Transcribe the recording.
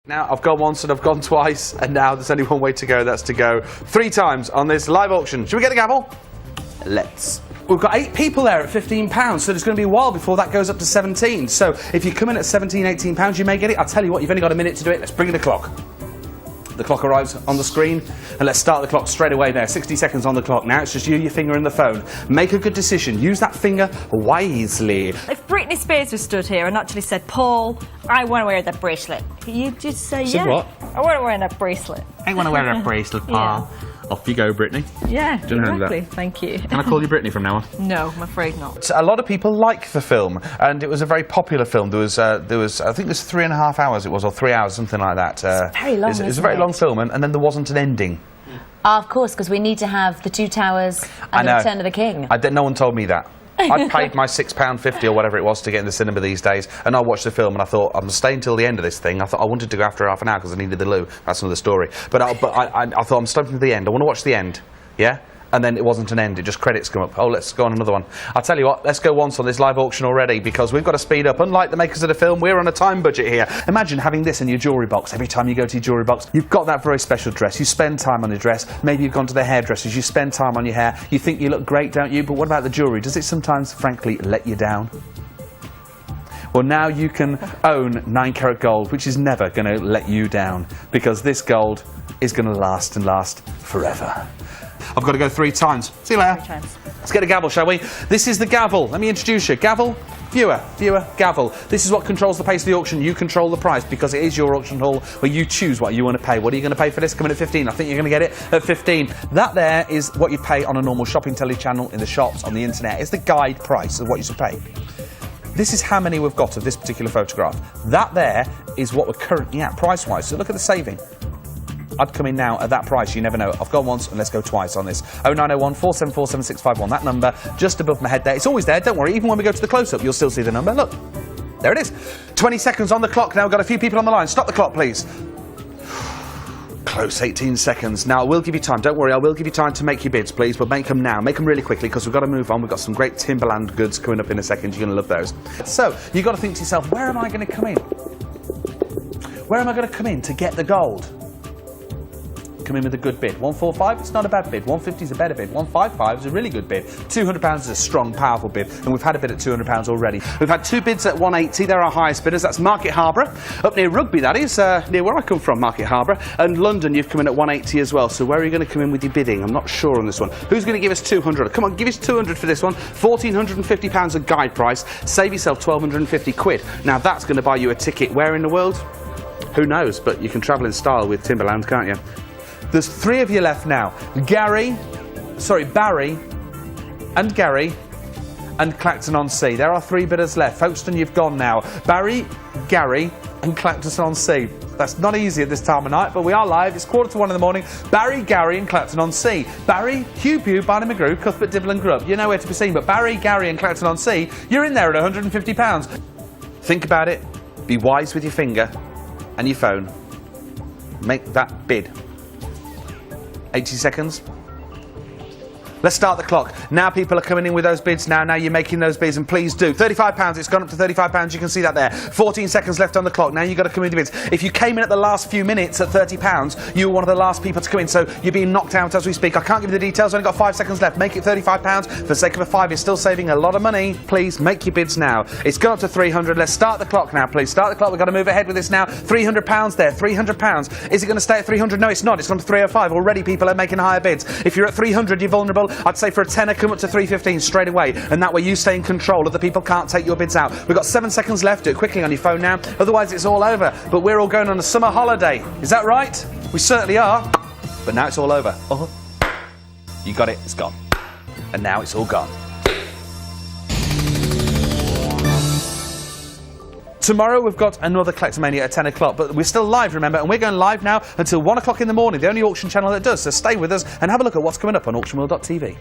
Now, I've gone once and I've gone twice, and now there's only one way to go, that's to go 3 times on this live auction. Should we get the gavel? Let's. We've got 8 people there at £15, so there's going to be a while before that goes up to 17. So if you come in at £17, £18, you may get it. I'll tell you what, you've only got a minute to do it. Let's bring in the clock. The clock arrives on the screen, and let's start the clock straight away there. 60 seconds on the clock. Now it's just you, your finger, and the phone. Make a good decision. Use that finger wisely. If Britney Spears was stood here and actually said, Paul, I want to wear that bracelet, you'd just say, Said what? I want to wear that bracelet. I want to wear a bracelet, Paul. Yeah. Off you go, Britney. Yeah, Do you know exactly. that? Thank you. Can I call you Britney from now on? No, I'm afraid not. A lot of people like the film, and it was a very popular film. There was I think it was 3.5 hours it was, or 3 hours, something like that. It's very long, It was a very long film, and then there wasn't an ending. Of course, because we need to have the Two Towers and the Return of the King. No one told me that. I paid my £6.50 or whatever it was to get in the cinema these days, and I watched the film and I thought, I'm staying till the end of this thing. I thought I wanted to go after half an hour because I needed the loo. That's another story. But I thought, I'm staying to the end. I want to watch the end. Yeah? And then it wasn't an end, it just credits come up. Oh, let's go on another one. I'll tell you what, let's go once on this live auction already, because we've got to speed up. Unlike the makers of the film, we're on a time budget here. Imagine having this in your jewellery box. Every time you go to your jewellery box, you've got that very special dress. You spend time on your dress. Maybe you've gone to the hairdressers. You spend time on your hair. You think you look great, don't you? But what about the jewellery? Does it sometimes, frankly, let you down? Well, now you can own 9-carat gold, which is never going to let you down, because this gold is going to last and last forever. I've got to go 3 times. See you later. 3 times. Let's get a gavel, shall we? This is the gavel. Let me introduce you. Gavel, viewer, gavel. This is what controls the pace of the auction. You control the price, because it is your auction hall where you choose what you want to pay. What are you going to pay for this? Coming at 15. I think you're going to get it at 15. That there is what you pay on a normal shopping telly channel, in the shops, on the internet. It's the guide price of what you should pay. This is how many we've got of this particular photograph. That there is what we're currently at, price-wise. So look at the saving. I'd come in now at that price, you never know. I've gone once and let's go twice on this. 0901 474 7651, that number just above my head there. It's always there, don't worry. Even when we go to the close-up, you'll still see the number. Look, there it is. 20 seconds on the clock now. We've got a few people on the line. Stop the clock, please. Close, 18 seconds. Now, I will give you time. Don't worry, I will give you time to make your bids, please, but make them now. Make them really quickly, because we've got to move on. We've got some great Timberland goods coming up in a second. You're going to love those. So, you've got to think to yourself, where am I going to come in? Where am I going to come in to get the gold? Come in with a good bid. 145, it's not a bad bid. 150 is a better bid. 155 is a really good bid. £200 is a strong, powerful bid, and we've had a bid at £200 already. We've had 2 bids at 180. They're our highest bidders. That's Market Harborough, up near Rugby, that is, near where I come from, Market Harborough. And London, you've come in at 180 as well. So where are you going to come in with your bidding? I'm not sure on this one. Who's going to give us 200? Come on, give us 200 for this one. £1,450 a guide price. Save yourself 1,250 quid. Now that's going to buy you a ticket. Where in the world? Who knows? But you can travel in style with Timberland, can't you? There's 3 of you left now. Barry and Gary and Clacton-on-Sea. There are 3 bidders left. Folkestone, you've gone now. Barry, Gary and Clacton-on-Sea. That's not easy at this time of night, but we are live. It's 1:45 in the morning. Barry, Gary and Clacton-on-Sea. Barry, Hugh Pugh, Barney McGrew, Cuthbert, Dibble and Grubb. You're nowhere to be seen, but Barry, Gary and Clacton-on-Sea, you're in there at £150. Think about it. Be wise with your finger and your phone. Make that bid. 80 seconds. Let's start the clock. Now people are coming in with those bids now. Now you're making those bids, and please do. £35, it's gone up to £35. You can see that there. 14 seconds left on the clock. Now you've got to come in with bids. If you came in at the last few minutes at £30, you were one of the last people to come in, so you're being knocked out as we speak. I can't give you the details, only got 5 seconds left. Make it £35. For the sake of a 5, you're still saving a lot of money. Please make your bids now. It's gone up to 300. Let's start the clock now, please. Start the clock. We've got to move ahead with this now. £300 there. £300. Is it going to stay at 300? No, it's not. It's gone to 305. Already people are making higher bids. If you're at 300, you're vulnerable. I'd say for a tenner, come up to 315 straight away, and that way you stay in control. Other people can't take your bids out. We've got 7 seconds left. Do it quickly on your phone now, otherwise it's all over. But we're all going on a summer holiday. Is that right? We certainly are. But now it's all over. You got it. It's gone. And now it's all gone. Tomorrow we've got another Collectomania at 10 o'clock, but we're still live, remember, and we're going live now until 1 o'clock in the morning, the only auction channel that does. So stay with us and have a look at what's coming up on auctionworld.tv.